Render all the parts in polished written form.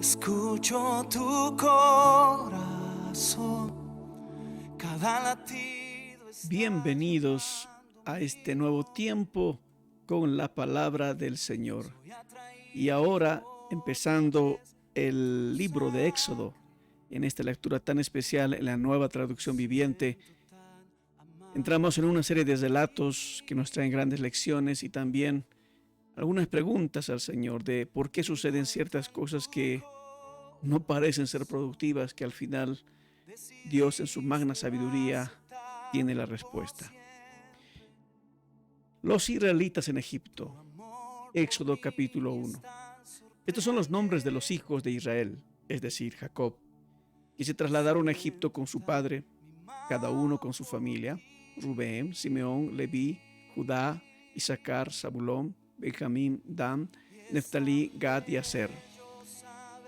Escucho tu corazón, cada latido está Bienvenidos a este nuevo tiempo con la palabra del Señor. Y ahora, empezando el libro de Éxodo, en esta lectura tan especial en la Nueva Traducción Viviente, entramos en una serie de relatos que nos traen grandes lecciones y también algunas preguntas al Señor de por qué suceden ciertas cosas que no parecen ser productivas, que al final Dios en su magna sabiduría tiene la respuesta. Los israelitas en Egipto, Éxodo capítulo 1. Estos son los nombres de los hijos de Israel, es decir, Jacob, que se trasladaron a Egipto con su padre, cada uno con su familia: Rubén, Simeón, Leví, Judá, Isaacar, Zabulón, Benjamín, Dan, Neftalí, Gad y Aser.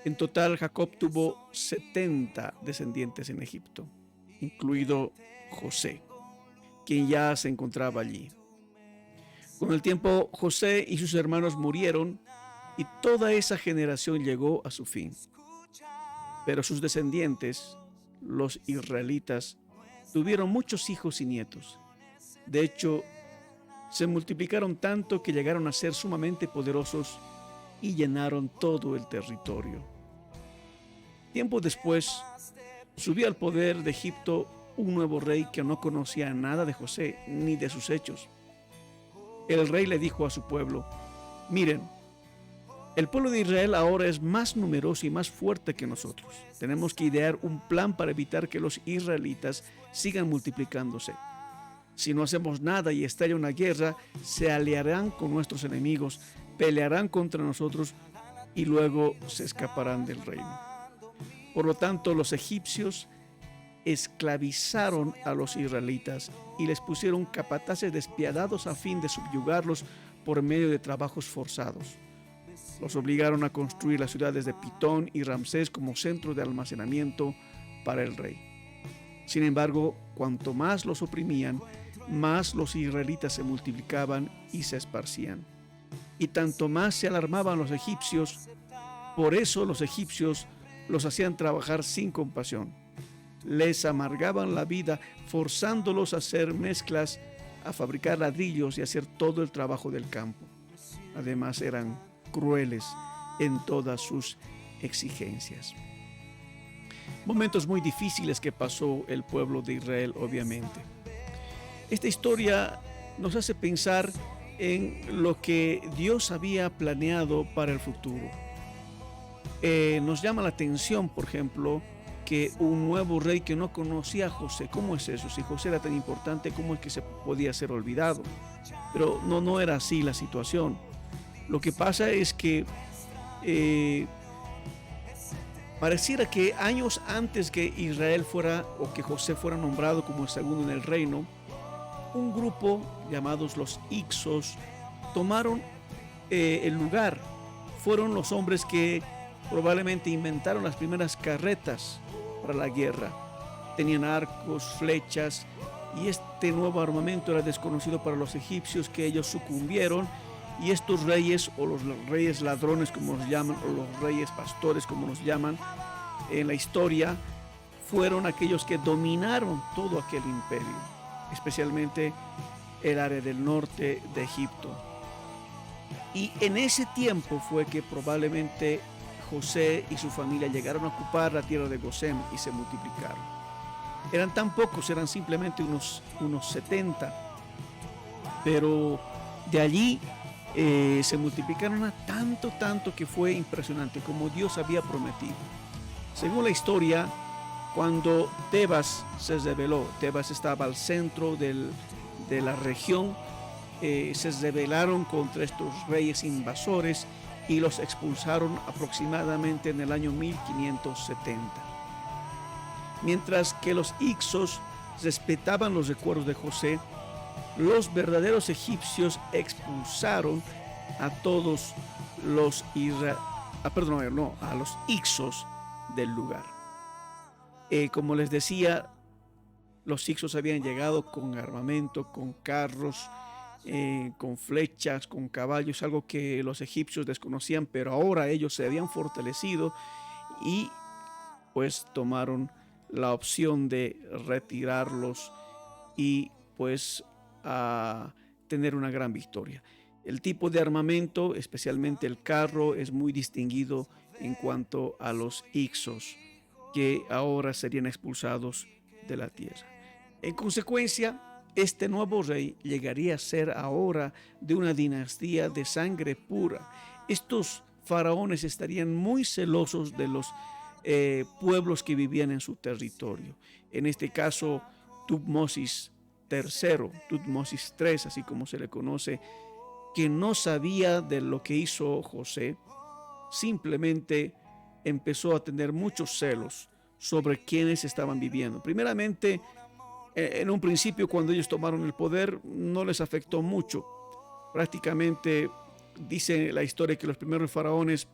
En total, Jacob tuvo 70 descendientes en Egipto, incluido José, quien ya se encontraba allí. Con el tiempo, José y sus hermanos murieron y toda esa generación llegó a su fin. Pero sus descendientes, los israelitas, tuvieron muchos hijos y nietos. De hecho, se multiplicaron tanto que llegaron a ser sumamente poderosos y llenaron todo el territorio. Tiempo después, subió al poder de Egipto un nuevo rey que no conocía nada de José ni de sus hechos. El rey le dijo a su pueblo: miren, el pueblo de Israel ahora es más numeroso y más fuerte que nosotros. Tenemos que idear un plan para evitar que los israelitas sigan multiplicándose. Si no hacemos nada y estalla una guerra, se aliarán con nuestros enemigos, pelearán contra nosotros y luego se escaparán del reino. Por lo tanto, los egipcios esclavizaron a los israelitas y les pusieron capataces despiadados a fin de subyugarlos por medio de trabajos forzados. Los obligaron a construir las ciudades de Pitón y Ramsés como centro de almacenamiento para el rey. Sin embargo, cuanto más los oprimían, más los israelitas se multiplicaban y se esparcían. Y tanto más se alarmaban los egipcios. Por eso los egipcios los hacían trabajar sin compasión. Les amargaban la vida, forzándolos a hacer mezclas, a fabricar ladrillos y a hacer todo el trabajo del campo. Además, eran crueles en todas sus exigencias. Momentos muy difíciles que pasó el pueblo de Israel, obviamente. Esta historia nos hace pensar en lo que Dios había planeado para el futuro. Nos llama la atención, por ejemplo, que un nuevo rey que no conocía a José. ¿Cómo es eso? Si José era tan importante, ¿cómo es que se podía ser olvidado? Pero no era así la situación. Lo que pasa es que pareciera que años antes que Israel fuera, o que José fuera nombrado como el segundo en el reino, un grupo llamados los Hicsos tomaron el lugar. Fueron los hombres que probablemente inventaron las primeras carretas para la guerra. Tenían arcos, flechas, y este nuevo armamento era desconocido para los egipcios, que ellos sucumbieron, y estos reyes, o los reyes ladrones como los llaman, o los reyes pastores como los llaman en la historia, fueron aquellos que dominaron todo aquel imperio, especialmente el área del norte de Egipto. Y en ese tiempo fue que probablemente José y su familia llegaron a ocupar la tierra de Gosén y se multiplicaron. Eran tan pocos, eran simplemente unos 70, pero de allí se multiplicaron a tanto que fue impresionante, como Dios había prometido. Según la historia, cuando Tebas se rebeló, Tebas estaba al centro de la región, se rebelaron contra estos reyes invasores y los expulsaron aproximadamente en el año 1570. Mientras que los Hicsos respetaban los recuerdos de José, los verdaderos egipcios expulsaron a todos los a los Hicsos del lugar. Como les decía, los Hicsos habían llegado con armamento, con carros, con flechas, con caballos, algo que los egipcios desconocían, pero ahora ellos se habían fortalecido y pues tomaron la opción de retirarlos y pues a tener una gran victoria. El tipo de armamento, especialmente el carro, es muy distinguido en cuanto a los Hicsos, que ahora serían expulsados de la tierra. En consecuencia, este nuevo rey llegaría a ser ahora de una dinastía de sangre pura. Estos faraones estarían muy celosos de los pueblos que vivían en su territorio. En este caso, Tutmosis III, Tutmosis III, así como se le conoce, que no sabía de lo que hizo José, simplemente empezó a tener muchos celos sobre quienes estaban viviendo. Primeramente, en un principio, cuando ellos tomaron el poder, no les afectó mucho. Prácticamente dice la historia que los primeros faraones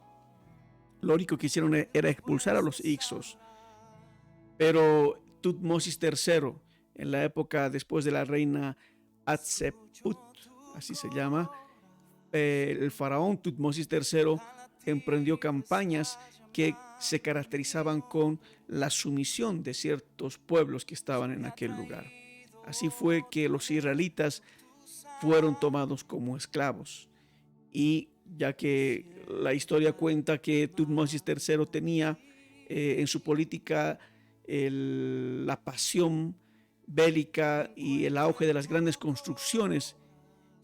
lo único que hicieron era expulsar a los Hicsos. Pero Tutmosis III, en la época después de la reina Hatshepsut, así se llama, el faraón Tutmosis III emprendió campañas que se caracterizaban con la sumisión de ciertos pueblos que estaban en aquel lugar. Así fue que los israelitas fueron tomados como esclavos. Y ya que la historia cuenta que Tutmosis III tenía en su política la pasión bélica y el auge de las grandes construcciones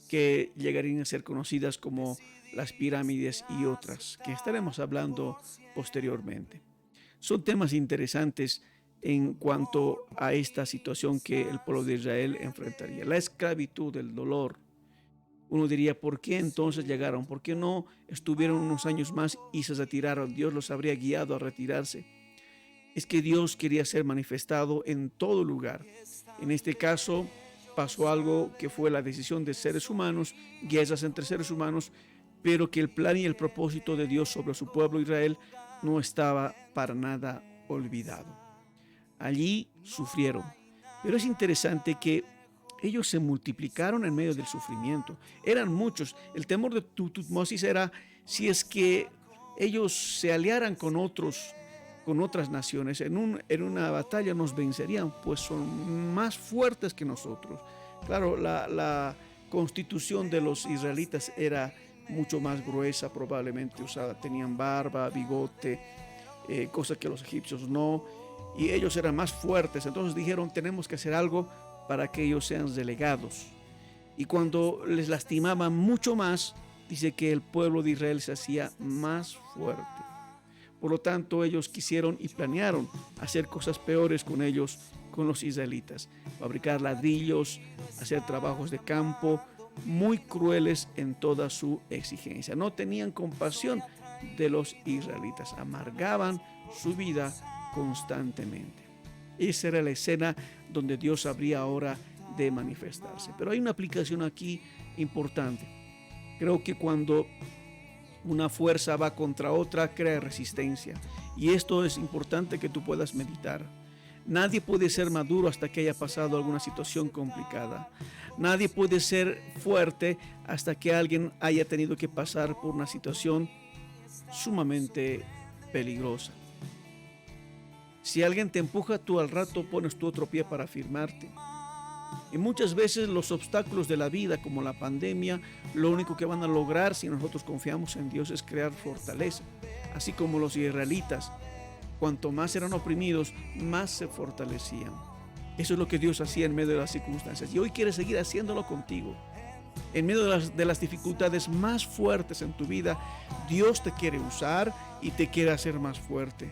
que llegarían a ser conocidas como las pirámides y otras, que estaremos hablando posteriormente. Son temas interesantes en cuanto a esta situación que el pueblo de Israel enfrentaría. La esclavitud, el dolor. Uno diría, ¿por qué entonces llegaron? ¿Por qué no estuvieron unos años más y se retiraron? Dios los habría guiado a retirarse. Es que Dios quería ser manifestado en todo lugar. En este caso, pasó algo que fue la decisión de seres humanos, guerras entre seres humanos, pero que el plan y el propósito de Dios sobre su pueblo Israel no estaba para nada olvidado. Allí sufrieron, pero es interesante que ellos se multiplicaron en medio del sufrimiento. Eran muchos. El temor de Tutmosis era si es que ellos se aliaran con otras naciones, en una batalla nos vencerían, pues son más fuertes que nosotros. Claro, la constitución de los israelitas era mucho más gruesa, probablemente usada, tenían barba, bigote, cosa que los egipcios no, y ellos eran más fuertes. Entonces dijeron, tenemos que hacer algo para que ellos sean relegados. Y cuando les lastimaban mucho más, dice que el pueblo de Israel se hacía más fuerte. Por lo tanto, ellos quisieron y planearon hacer cosas peores con ellos, con los israelitas. Fabricar ladrillos, hacer trabajos de campo, muy crueles en toda su exigencia. No tenían compasión de los israelitas, amargaban su vida constantemente. Esa era la escena donde Dios habría ahora de manifestarse. Pero hay una aplicación aquí importante. Creo que cuando una fuerza va contra otra, crea resistencia. Y esto es importante que tú puedas meditar. Nadie puede ser maduro hasta que haya pasado alguna situación complicada. Nadie puede ser fuerte hasta que alguien haya tenido que pasar por una situación sumamente peligrosa. Si alguien te empuja, tú al rato pones tu otro pie para afirmarte. Y muchas veces los obstáculos de la vida, como la pandemia, lo único que van a lograr si nosotros confiamos en Dios es crear fortaleza. Así como los israelitas, cuanto más eran oprimidos, más se fortalecían. Eso es lo que Dios hacía en medio de las circunstancias. Y hoy quiere seguir haciéndolo contigo. En medio de las dificultades más fuertes en tu vida, Dios te quiere usar y te quiere hacer más fuerte.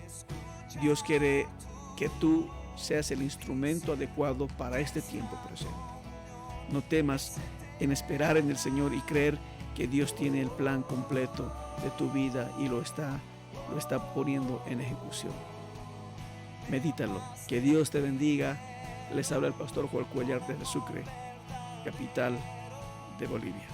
Dios quiere que tú seas el instrumento adecuado para este tiempo presente. No temas en esperar en el Señor y creer que Dios tiene el plan completo de tu vida y lo está poniendo en ejecución. Medítalo. Que Dios te bendiga. Les habla el pastor Joel Cuellar desde Sucre, capital de Bolivia.